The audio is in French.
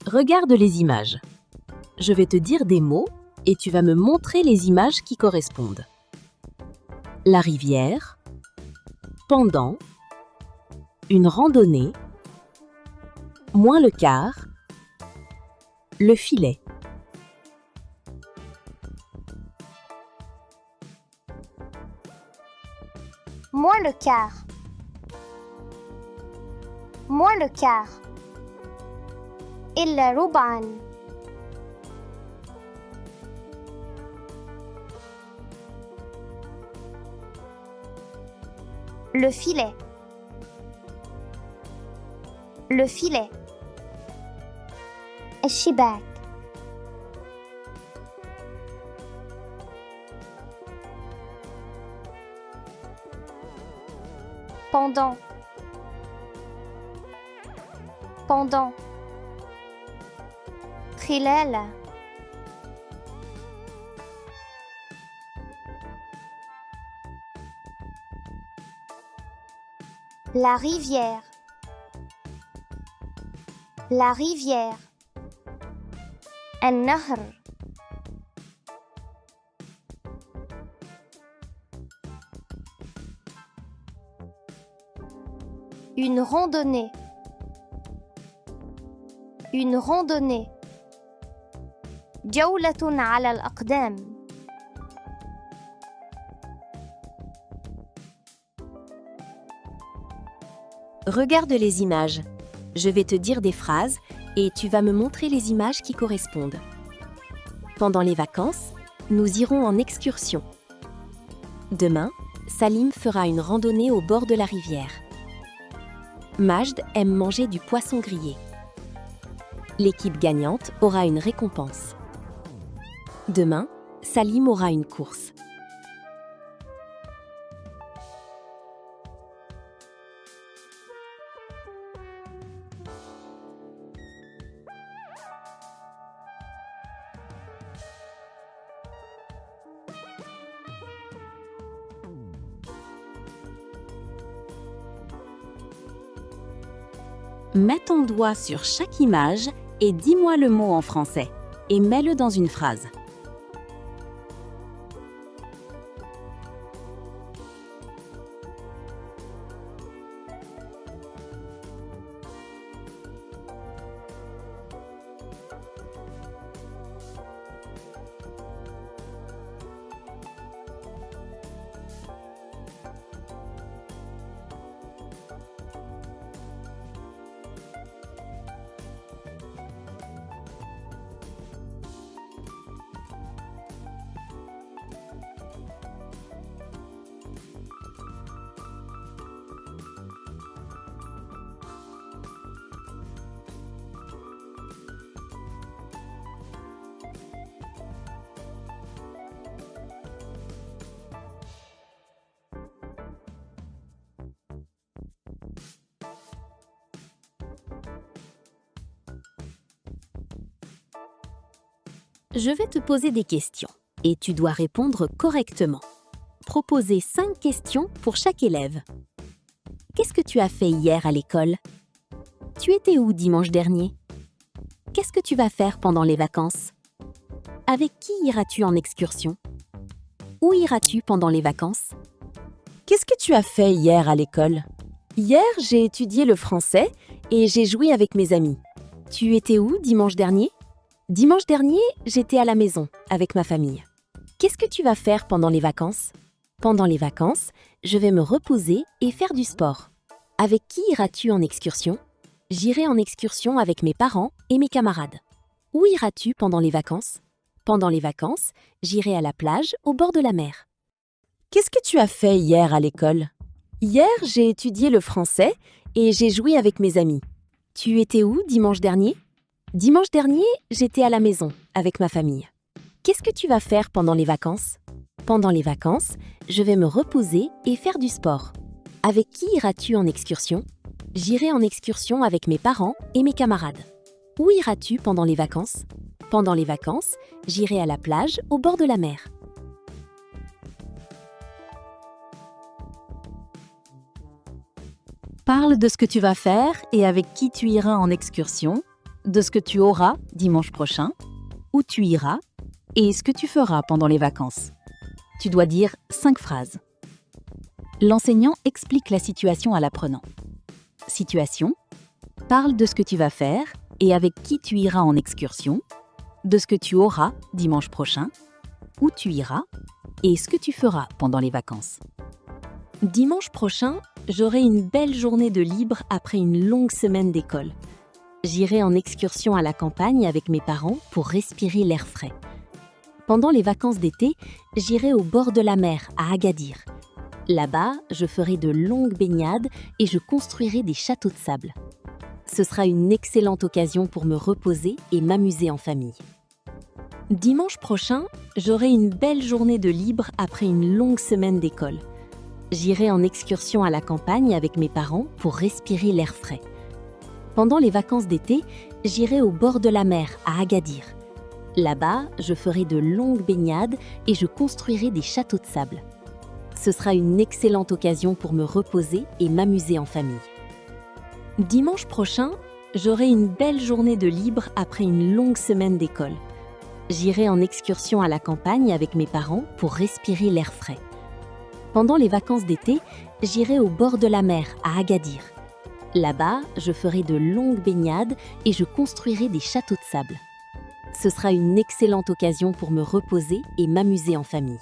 Regarde les images. Je vais te dire des mots et tu vas me montrer les images qui correspondent. La rivière, pendant, une randonnée, moins le quart, le filet. Moins le quart. Moins le quart. إلا ربعاً. Le filet. Le filet. الشباك. Pendant. Pendant. خلال. La rivière. La rivière. النهر. Une randonnée. Une randonnée. جولة على الأقدام. Regarde les images. Je vais te dire des phrases et tu vas me montrer les images qui correspondent. Pendant les vacances, nous irons en excursion. Demain, Salim fera une randonnée au bord de la rivière. Majd aime manger du poisson grillé. L'équipe gagnante aura une récompense. Demain, Salim aura une course. Mets ton doigt sur chaque image et dis-moi le mot en français et mets-le dans une phrase. Je vais te poser des questions et tu dois répondre correctement. Proposer 5 questions pour chaque élève. Qu'est-ce que tu as fait hier à l'école? Tu étais où dimanche dernier? Qu'est-ce que tu vas faire pendant les vacances? Avec qui iras-tu en excursion? Où iras-tu pendant les vacances? Qu'est-ce que tu as fait hier à l'école? Hier, j'ai étudié le français et j'ai joué avec mes amis. Tu étais où dimanche dernier? Dimanche dernier, j'étais à la maison avec ma famille. Qu'est-ce que tu vas faire pendant les vacances? Pendant les vacances, je vais me reposer et faire du sport. Avec qui iras-tu en excursion? J'irai en excursion avec mes parents et mes camarades. Où iras-tu pendant les vacances? Pendant les vacances, j'irai à la plage au bord de la mer. Qu'est-ce que tu as fait hier à l'école? Hier, j'ai étudié le français et j'ai joué avec mes amis. Tu étais où dimanche dernier? Dimanche dernier, j'étais à la maison avec ma famille. Qu'est-ce que tu vas faire pendant les vacances? Pendant les vacances, je vais me reposer et faire du sport. Avec qui iras-tu en excursion? J'irai en excursion avec mes parents et mes camarades. Où iras-tu pendant les vacances? Pendant les vacances, j'irai à la plage au bord de la mer. Parle de ce que tu vas faire et avec qui tu iras en excursion. de ce que tu auras dimanche prochain, où tu iras et ce que tu feras pendant les vacances. Tu dois dire 5 phrases. L'enseignant explique la situation à l'apprenant. Situation: parle de ce que tu vas faire et avec qui tu iras en excursion, de ce que tu auras dimanche prochain, où tu iras et ce que tu feras pendant les vacances. Dimanche prochain, j'aurai une belle journée de libre après une longue semaine d'école. J'irai en excursion à la campagne avec mes parents pour respirer l'air frais. Pendant les vacances d'été, j'irai au bord de la mer à Agadir. Là-bas, je ferai de longues baignades et je construirai des châteaux de sable. Ce sera une excellente occasion pour me reposer et m'amuser en famille. Dimanche prochain, j'aurai une belle journée de libre après une longue semaine d'école. J'irai en excursion à la campagne avec mes parents pour respirer l'air frais. Pendant les vacances d'été, j'irai au bord de la mer à Agadir. Là-bas, je ferai de longues baignades et je construirai des châteaux de sable. Ce sera une excellente occasion pour me reposer et m'amuser en famille. Dimanche prochain, j'aurai une belle journée de libre après une longue semaine d'école. J'irai en excursion à la campagne avec mes parents pour respirer l'air frais. Pendant les vacances d'été, j'irai au bord de la mer à Agadir. Là-bas, je ferai de longues baignades et je construirai des châteaux de sable. Ce sera une excellente occasion pour me reposer et m'amuser en famille.